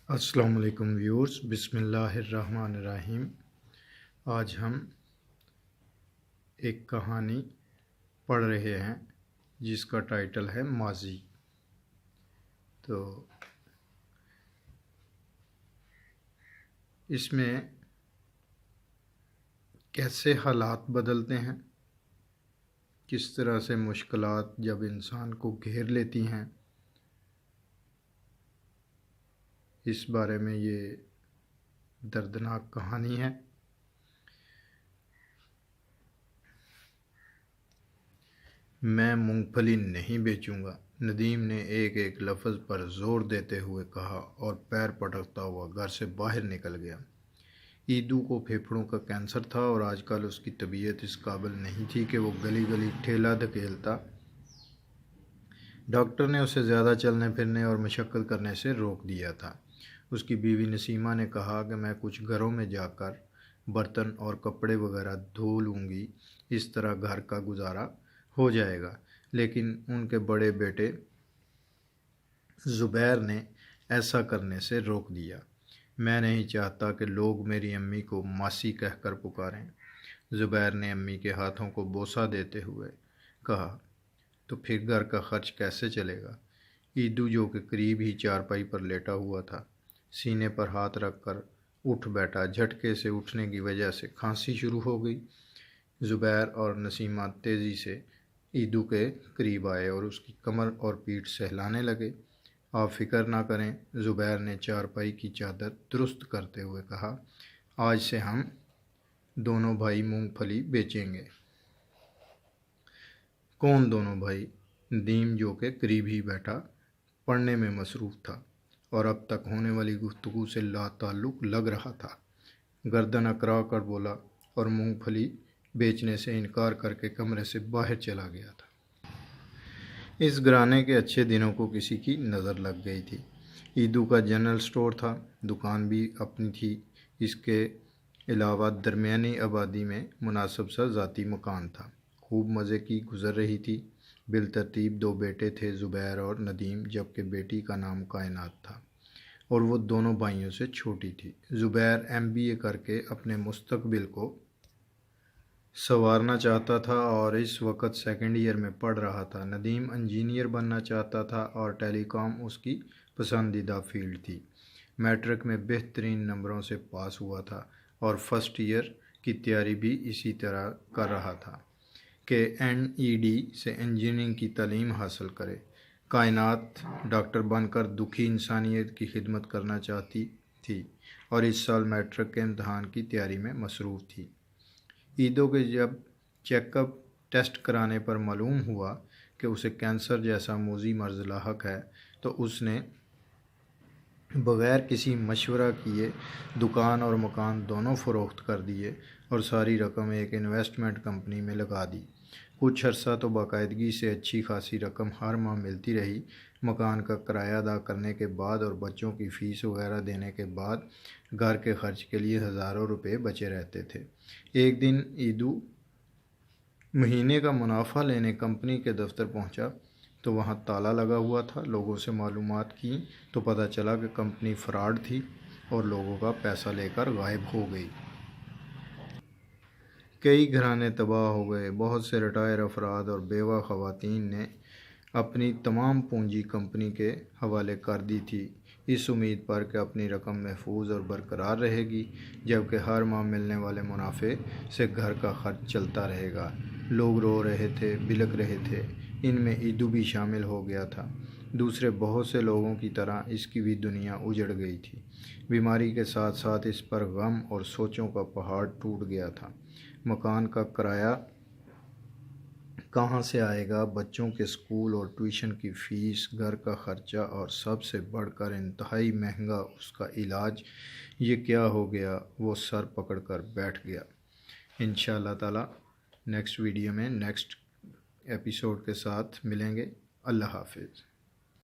السلام علیکم ویورز، بسم اللہ الرحمن الرحیم۔ آج ہم ایک کہانی پڑھ رہے ہیں جس کا ٹائٹل ہے ماضی۔ تو اس میں کیسے حالات بدلتے ہیں، کس طرح سے مشکلات جب انسان کو گھیر لیتی ہیں، اس بارے میں یہ دردناک کہانی ہے۔ میں مونگ پھلی نہیں بیچوں گا، ندیم نے ایک ایک لفظ پر زور دیتے ہوئے کہا اور پیر پٹکتا ہوا گھر سے باہر نکل گیا۔ ایدو کو پھیپھڑوں کا کینسر تھا اور آج کل اس کی طبیعت اس قابل نہیں تھی کہ وہ گلی گلی ٹھیلا دھکیلتا۔ ڈاکٹر نے اسے زیادہ چلنے پھرنے اور مشقت کرنے سے روک دیا تھا۔ اس کی بیوی نسیمہ نے کہا کہ میں کچھ گھروں میں جا کر برتن اور کپڑے وغیرہ دھو لوں گی، اس طرح گھر کا گزارا ہو جائے گا، لیکن ان کے بڑے بیٹے زبیر نے ایسا کرنے سے روک دیا۔ میں نہیں چاہتا کہ لوگ میری امی کو ماسی کہہ کر پکاریں، زبیر نے امی کے ہاتھوں کو بوسہ دیتے ہوئے کہا۔ تو پھر گھر کا خرچ کیسے چلے گا؟ ایدو جو کہ قریب ہی چارپائی پر لیٹا ہوا تھا، سینے پر ہاتھ رکھ کر اٹھ بیٹھا۔ جھٹکے سے اٹھنے کی وجہ سے کھانسی شروع ہو گئی۔ زبیر اور نسیمہ تیزی سے ایدو کے قریب آئے اور اس کی کمر اور پیٹھ سہلانے لگے۔ آپ فکر نہ کریں، زبیر نے چارپائی کی چادر درست کرتے ہوئے کہا، آج سے ہم دونوں بھائی مونگ پھلی بیچیں گے۔ کون دونوں بھائی؟ ندیم جو کہ قریب ہی بیٹھا پڑھنے میں مصروف تھا اور اب تک ہونے والی گفتگو سے لا تعلق لگ رہا تھا، گردن اکڑا کر بولا اور مونگ پھلی بیچنے سے انکار کر کے کمرے سے باہر چلا گیا تھا۔ اس گھرانے کے اچھے دنوں کو کسی کی نظر لگ گئی تھی۔ ایدو کا جنرل سٹور تھا، دکان بھی اپنی تھی، اس کے علاوہ درمیانی آبادی میں مناسب سا ذاتی مکان تھا۔ خوب مزے کی گزر رہی تھی۔ بالترتیب دو بیٹے تھے، زبیر اور ندیم، جبکہ بیٹی کا نام کائنات تھا اور وہ دونوں بھائیوں سے چھوٹی تھی۔ زبیر MBA کر کے اپنے مستقبل کو سنوارنا چاہتا تھا اور اس وقت سیکنڈ ایئر میں پڑھ رہا تھا۔ ندیم انجینئر بننا چاہتا تھا اور ٹیلی کام اس کی پسندیدہ فیلڈ تھی۔ میٹرک میں بہترین نمبروں سے پاس ہوا تھا اور فرسٹ ایئر کی تیاری بھی اسی طرح کر رہا تھا کہ NED سے انجینئرنگ کی تعلیم حاصل کرے۔ کائنات ڈاکٹر بن کر دکھی انسانیت کی خدمت کرنا چاہتی تھی اور اس سال میٹرک کے امتحان کی تیاری میں مصروف تھی۔ ایدو کے جب چیک اپ ٹیسٹ کرانے پر معلوم ہوا کہ اسے کینسر جیسا موذی مرض لاحق ہے تو اس نے بغیر کسی مشورہ کیے دکان اور مکان دونوں فروخت کر دیے اور ساری رقم ایک انویسٹمنٹ کمپنی میں لگا دی۔ کچھ عرصہ تو باقاعدگی سے اچھی خاصی رقم ہر ماہ ملتی رہی۔ مکان کا کرایہ ادا کرنے کے بعد اور بچوں کی فیس وغیرہ دینے کے بعد گھر کے خرچ کے لیے ہزاروں روپے بچے رہتے تھے۔ ایک دن ایدو مہینے کا منافع لینے کمپنی کے دفتر پہنچا تو وہاں تالا لگا ہوا تھا۔ لوگوں سے معلومات کی تو پتہ چلا کہ کمپنی فراڈ تھی اور لوگوں کا پیسہ لے کر غائب ہو گئی۔ کئی گھرانے تباہ ہو گئے۔ بہت سے ریٹائر افراد اور بیوہ خواتین نے اپنی تمام پونجی کمپنی کے حوالے کر دی تھی، اس امید پر کہ اپنی رقم محفوظ اور برقرار رہے گی، جبکہ ہر ماہ ملنے والے منافع سے گھر کا خرچ چلتا رہے گا۔ لوگ رو رہے تھے، بلک رہے تھے، ان میں ایدو بھی شامل ہو گیا تھا۔ دوسرے بہت سے لوگوں کی طرح اس کی بھی دنیا اجڑ گئی تھی۔ بیماری کے ساتھ ساتھ اس پر غم اور سوچوں کا پہاڑ ٹوٹ گیا تھا۔ مکان کا کرایہ کہاں سے آئے گا، بچوں کے اسکول اور ٹیوشن کی فیس، گھر کا خرچہ اور سب سے بڑھ کر انتہائی مہنگا اس کا علاج، یہ کیا ہو گیا؟ وہ سر پکڑ کر بیٹھ گیا۔ انشاءاللہ تعالی نیکسٹ ویڈیو میں نیکسٹ ایپیسوڈ کے ساتھ ملیں گے۔ اللہ حافظ۔